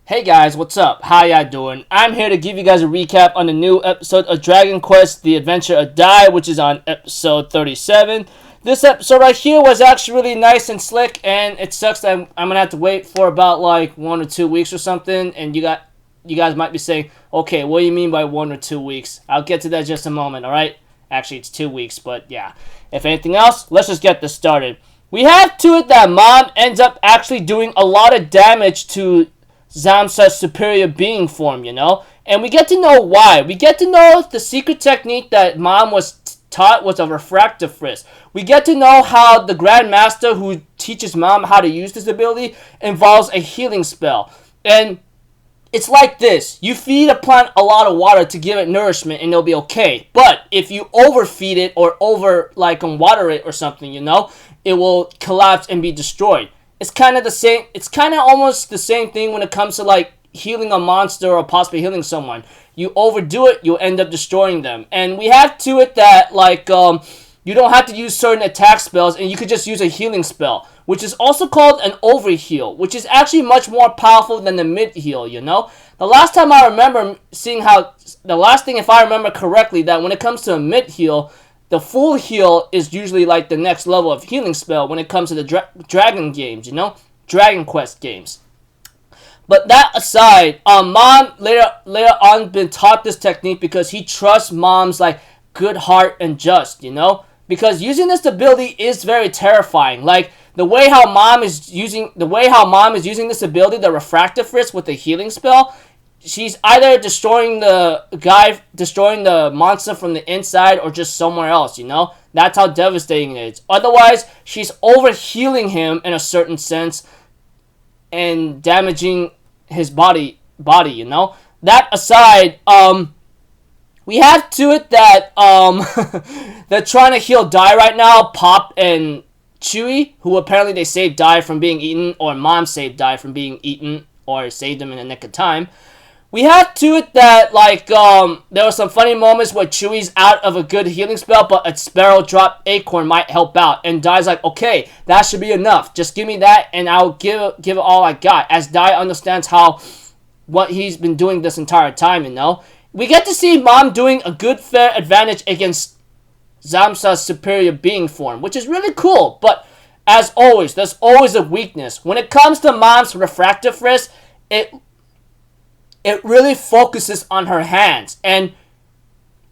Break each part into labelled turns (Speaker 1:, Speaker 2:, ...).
Speaker 1: Hey guys, what's up? How y'all doing? I'm here to give you guys a recap on the new episode of Dragon Quest: The Adventure of Dai, which is on episode 37. This episode right here was actually really nice and slick, and it sucks that I'm gonna have to wait for about like 1 or 2 weeks or something. And you guys might be saying, okay, what do you mean by 1 or 2 weeks? I'll get to that in just a moment, alright? Actually, it's 2 weeks, but yeah. If anything else, let's just get this started. We have to it that Maam ends up actually doing a lot of damage to Zamsa's superior being form, and we get to know why. We get to know the secret technique that Maam was taught was a refractive wrist. We get to know how the Grand Master who teaches Maam how to use this ability involves a healing spell. And it's like this. You feed a plant a lot of water to give it nourishment and it'll be okay. But if you overfeed it or water it or something, it will collapse and be destroyed. It's kind of the same. It's kind of almost the same thing when it comes to like healing a monster or possibly healing someone. You overdo it, you'll end up destroying them. And we have to it that you don't have to use certain attack spells, and you could just use a healing spell, which is also called an overheal, which is actually much more powerful than the mid heal. The last time I remember seeing if I remember correctly, that when it comes to a mid heal, the full heal is usually like the next level of healing spell when it comes to the Dragon games, Dragon Quest games. But that aside, Maam later on been taught this technique because he trusts Mom's like good heart and just, because using this ability is very terrifying. Like the way how Maam is using this ability, the refractive wrist with the healing spell. She's either destroying the monster from the inside or just somewhere else, That's how devastating it is. Otherwise, she's over-healing him in a certain sense and damaging his body, That aside, we have to it that, they're trying to heal Dai right now, Pop and Chewie, who apparently they saved Dai from being eaten, or Mom saved Dai from being eaten, or saved him in the nick of time. We have to it that, there were some funny moments where Chewie's out of a good healing spell, but a Sparrow Drop Acorn might help out. And Dai's like, okay, that should be enough. Just give me that, and I'll give it all I got. As Dai understands what he's been doing this entire time, We get to see Mom doing a good fair advantage against Zamsa's superior being form, which is really cool. But, as always, there's always a weakness. When it comes to Mom's refractive wrist, it really focuses on her hands, and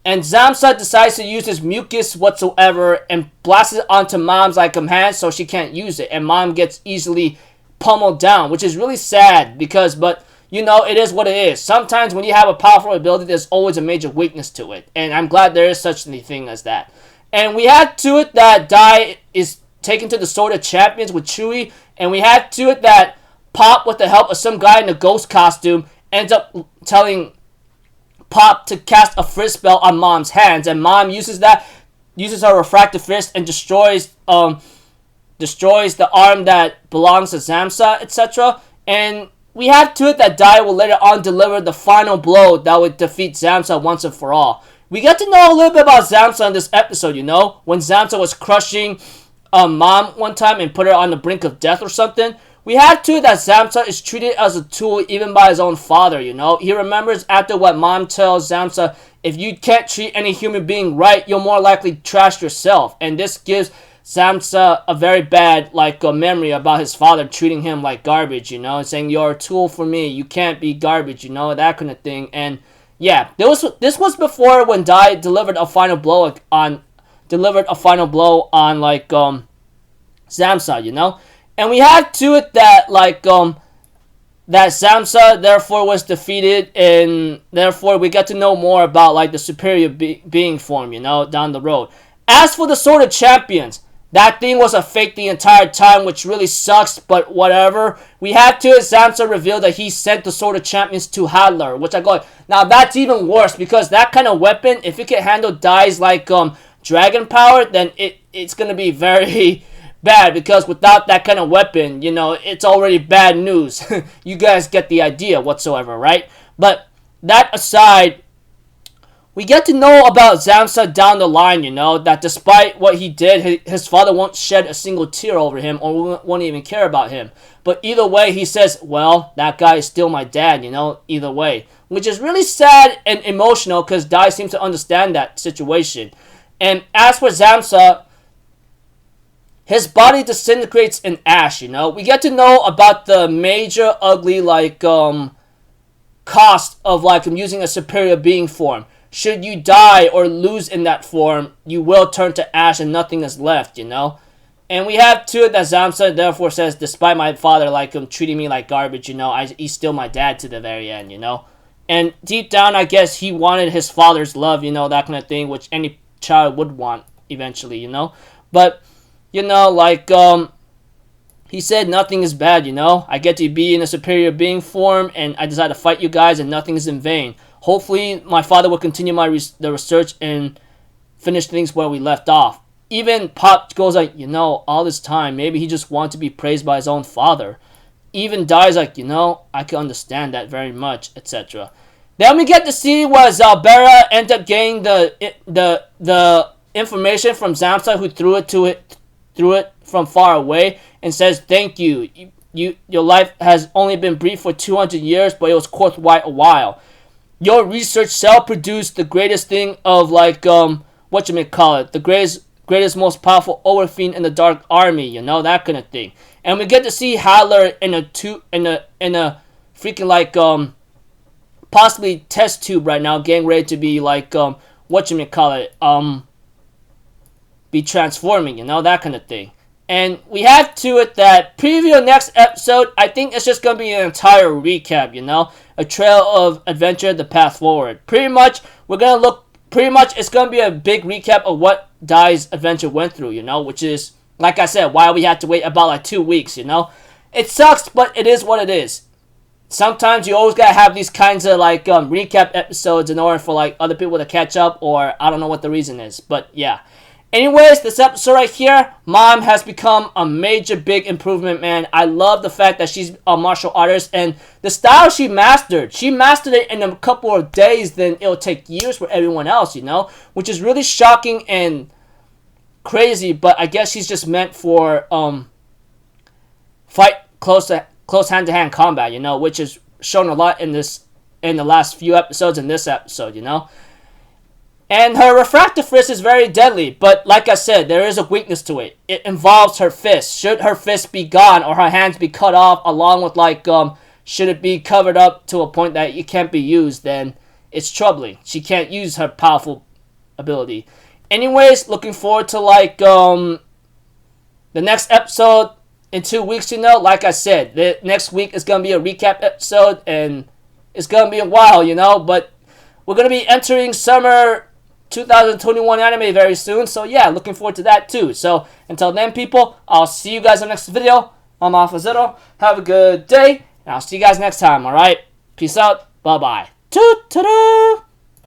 Speaker 1: Zamsa decides to use his mucus whatsoever and blasts it onto Mom's hands so she can't use it, and Mom gets easily pummeled down, which is really sad but it is what it is. Sometimes when you have a powerful ability, there's always a major weakness to it, and I'm glad there is such a thing as that. And we had to it that Dai is taken to the Sword of Champions with Chewie, and we had to it that Pop, with the help of some guy in a ghost costume, ends up telling Pop to cast a fist spell on Mom's hands, and Mom uses her refractive fist and destroys the arm that belongs to Zamsa, etc. And we have to it that Dai will later on deliver the final blow that would defeat Zamsa once and for all. We get to know a little bit about Zamsa in this episode, when Zamsa was crushing Mom one time and put her on the brink of death or something. We have to that Zamsa is treated as a tool even by his own father, He remembers after what Mom tells Zamsa, if you can't treat any human being right, you'll more likely trash yourself. And this gives Zamsa a very bad, memory about his father treating him like garbage, saying, you're a tool for me, you can't be garbage, that kind of thing. And yeah, this was before when Dai delivered a final blow on Zamsa, And we have to it that, that Zamsa, therefore, was defeated, and therefore we get to know more about, the superior being form, down the road. As for the Sword of Champions, that thing was a fake the entire time, which really sucks, but whatever. We had to it, Zamsa revealed that he sent the Sword of Champions to Hadler, which I go, now that's even worse, because that kind of weapon, if it can handle Dai's, dragon power, then it's gonna be very bad, because without that kind of weapon, it's already bad news. You guys get the idea whatsoever, right? But that aside, we get to know about Zamsa down the line, you know, that despite what he did, his father won't shed a single tear over him or won't even care about him. But either way, he says, well, that guy is still my dad, you know, either way. Which is really sad and emotional because Dai seems to understand that situation. And as for Zamsa, his body disintegrates in ash, you know. We get to know about the major ugly, like, cost of, like, using a superior being form. Should you die or lose in that form, you will turn to ash and nothing is left, you know. And we have to it that Zamsa therefore says, despite my father, like, treating me like garbage, you know, he's still my dad to the very end, you know. And deep down, I guess he wanted his father's love, you know, that kind of thing, which any child would want eventually, you know. But, you know, like, he said nothing is bad, you know. I get to be in a superior being form, and I decide to fight you guys, and nothing is in vain. Hopefully, my father will continue the research and finish things where we left off. Even Pop goes like, you know, all this time, maybe he just wanted to be praised by his own father. Even Dai's like, you know, I can understand that very much, etc. Then we get to see where Zalbera ended up getting the information from Zamsa, who threw it from far away, and says, thank you. Your life has only been brief for 200 years, but it was worthwhile a while. Your research shall produce the greatest thing of, like, the greatest, most powerful overfiend in the Dark Army, you know, that kind of thing. And we get to see Hadler in a freaking, like, possibly test tube right now, getting ready to be, like, be transforming, you know, that kind of thing. And we have to it that preview next episode, I think it's just going to be an entire recap, you know, a trail of adventure, the path forward. Pretty much, it's going to be a big recap of what Dai's adventure went through, you know, which is, like I said, why we had to wait about, like, 2 weeks, you know. It sucks, but it is what it is. Sometimes you always gotta have these kinds of, like, recap episodes in order for, like, other people to catch up, or I don't know what the reason is, but yeah. Anyways, this episode right here, Mom has become a major big improvement, man. I love the fact that she's a martial artist, and the style she mastered it in a couple of days, then it'll take years for everyone else, you know, which is really shocking and crazy, but I guess she's just meant for, fight close hand-to-hand combat, you know, which is shown a lot in the last few episodes and this episode, you know. And her refractive fist is very deadly, but like I said, there is a weakness to it. It involves her fist. Should her fist be gone or her hands be cut off, along with, like, should it be covered up to a point that it can't be used, then it's troubling. She can't use her powerful ability. Anyways, looking forward to, like, the next episode in 2 weeks, you know. Like I said, the next week is going to be a recap episode, and it's going to be a while, you know, but we're going to be entering summer 2021 anime very soon, so yeah, looking forward to that too. So until then, people, I'll see you guys in the next video. I'm Alpha Zero. Have a good day, and I'll see you guys next time, alright? Peace out. Bye-bye. Toot-toot-toot.